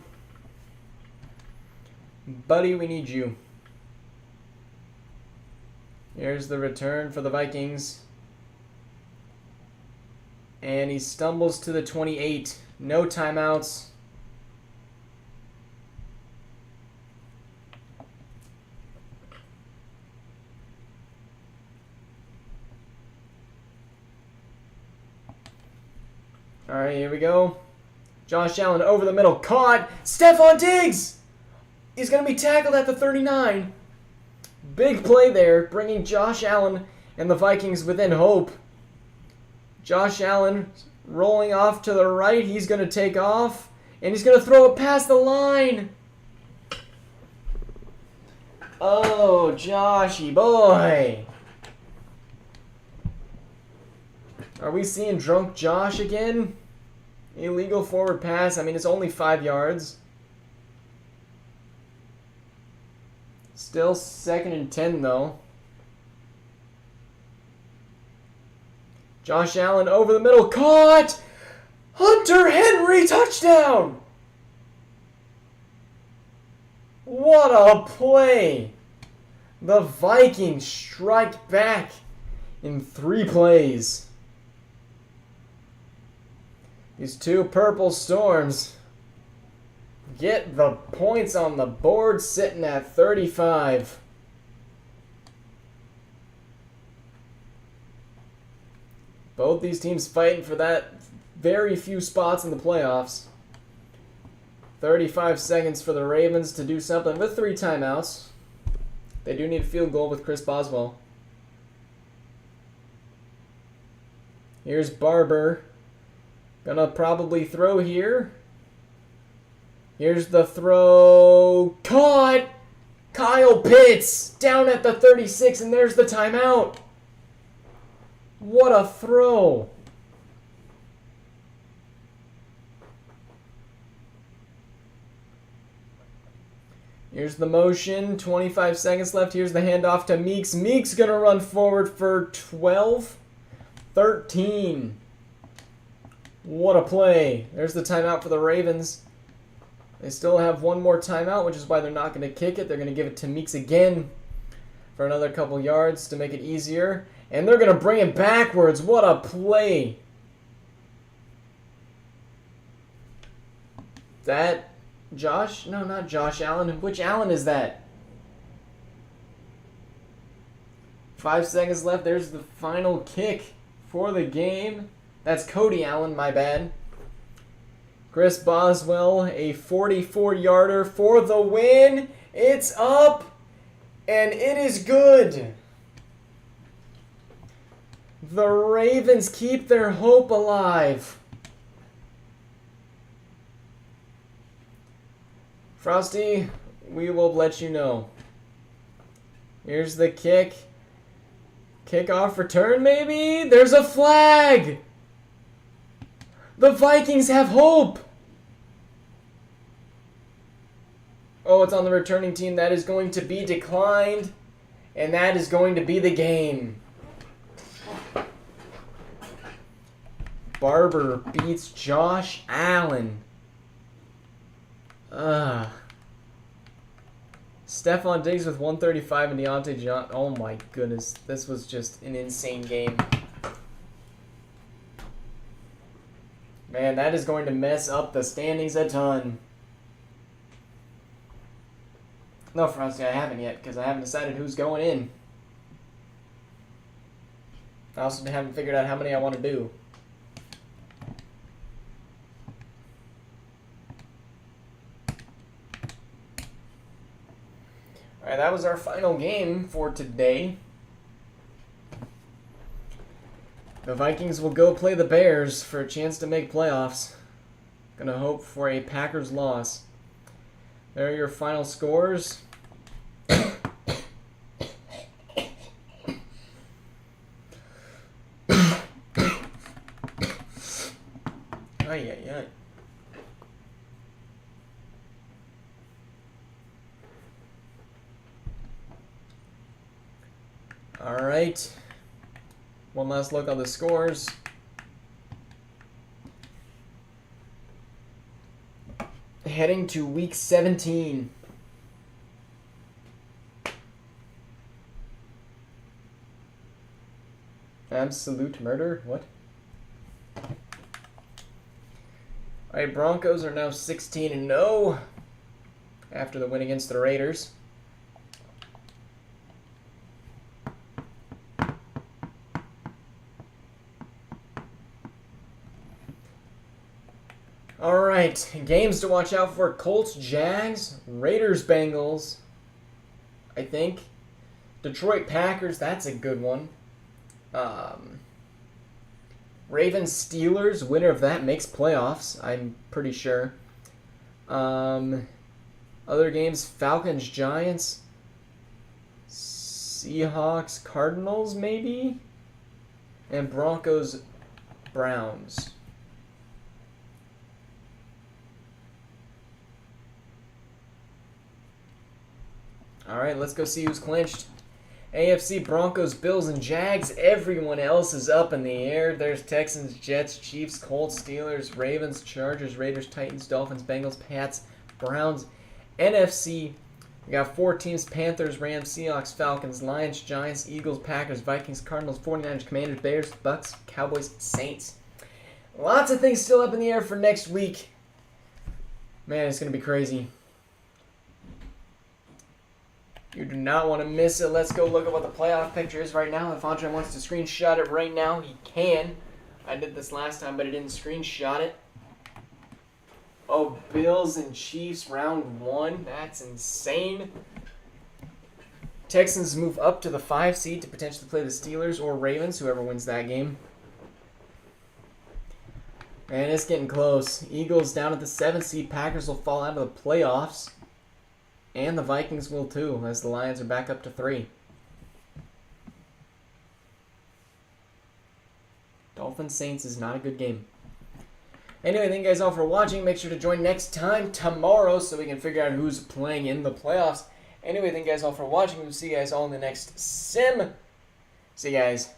Buddy, we need you. Here's the return for the Vikings. And he stumbles to the 28. No timeouts. All right, here we go. Josh Allen over the middle. Caught. Stephon Diggs! He's going to be tackled at the 39. Big play there, bringing Josh Allen and the Vikings within hope. Josh Allen rolling off to the right. He's going to take off, and he's going to throw it past the line. Oh, Joshy boy. Are we seeing drunk Josh again? Illegal forward pass. I mean, it's only 5 yards. Still 2nd and 10, though. Josh Allen over the middle. Caught! Hunter Henry touchdown! What a play! The Vikings strike back in 3 plays. These 2 purple storms get the points on the board, sitting at 35. Both these teams fighting for that very few spots in the playoffs. 35 seconds for the Ravens to do something with 3 timeouts. They do need a field goal with Chris Boswell. Here's Barber. Gonna probably throw here. Here's the throw. Caught! Kyle Pitts down at the 36, and there's the timeout. What a throw. Here's the motion. 25 seconds left. Here's the handoff to Meeks. Meeks gonna run forward for 12. 13. What a play. There's the timeout for the Ravens. They still have 1 more timeout, which is why they're not going to kick it. They're going to give it to Meeks again for another couple yards to make it easier. And they're going to bring it backwards. What a play. That Josh? No, not Josh Allen. Which Allen is that? 5 seconds left. There's the final kick for the game. That's Cody Allen, my bad. Chris Boswell, a 44-yarder for the win. It's up, and it is good. The Ravens keep their hope alive. Frosty, we will let you know. Here's the kick. Kickoff return, maybe? There's a flag! The Vikings have hope! Oh, it's on the returning team. That is going to be declined. And that is going to be the game. Barber beats Josh Allen. Stephon Diggs with 135 and Deontay Johnson. Oh my goodness. This was just an insane game. Man, that is going to mess up the standings a ton. No, Frosty, I haven't yet, because I haven't decided who's going in. I also haven't figured out how many I want to do. Alright, that was our final game for today. The Vikings will go play the Bears for a chance to make playoffs. Gonna hope for a Packers loss. There are your final scores. Ay. All right. One last look on the scores. heading to week 17. Absolute murder? What? Alright, Broncos are now 16-0 after the win against the Raiders. Alright, games to watch out for: Colts, Jags, Raiders, Bengals, I think. Detroit, Packers, that's a good one. Ravens, Steelers, winner of that makes playoffs, I'm pretty sure. Other games: Falcons, Giants, Seahawks, Cardinals, maybe? And Broncos, Browns. Alright, let's go see who's clinched. AFC: Broncos, Bills, and Jags. Everyone else is up in the air. There's Texans, Jets, Chiefs, Colts, Steelers, Ravens, Chargers, Raiders, Titans, Dolphins, Bengals, Pats, Browns. NFC, we got 4 teams: Panthers, Rams, Seahawks, Falcons, Lions, Giants, Eagles, Packers, Vikings, Cardinals, 49ers, Commanders, Bears, Bucks, Cowboys, Saints. Lots of things still up in the air for next week. Man, it's going to be crazy. You do not want to miss it. Let's go look at what the playoff picture is right now. If Andre wants to screenshot it right now, he can. I did this last time, but I didn't screenshot it. Oh, Bills and Chiefs round 1. That's insane. Texans move up to the 5 seed to potentially play the Steelers or Ravens, whoever wins that game. And it's getting close. Eagles down at the 7 seed. Packers will fall out of the playoffs. And the Vikings will too, as the Lions are back up to 3. Dolphins Saints is not a good game. Anyway, thank you guys all for watching. Make sure to join next time tomorrow so we can figure out who's playing in the playoffs. Anyway, thank you guys all for watching. We'll see you guys all in the next sim. See you guys.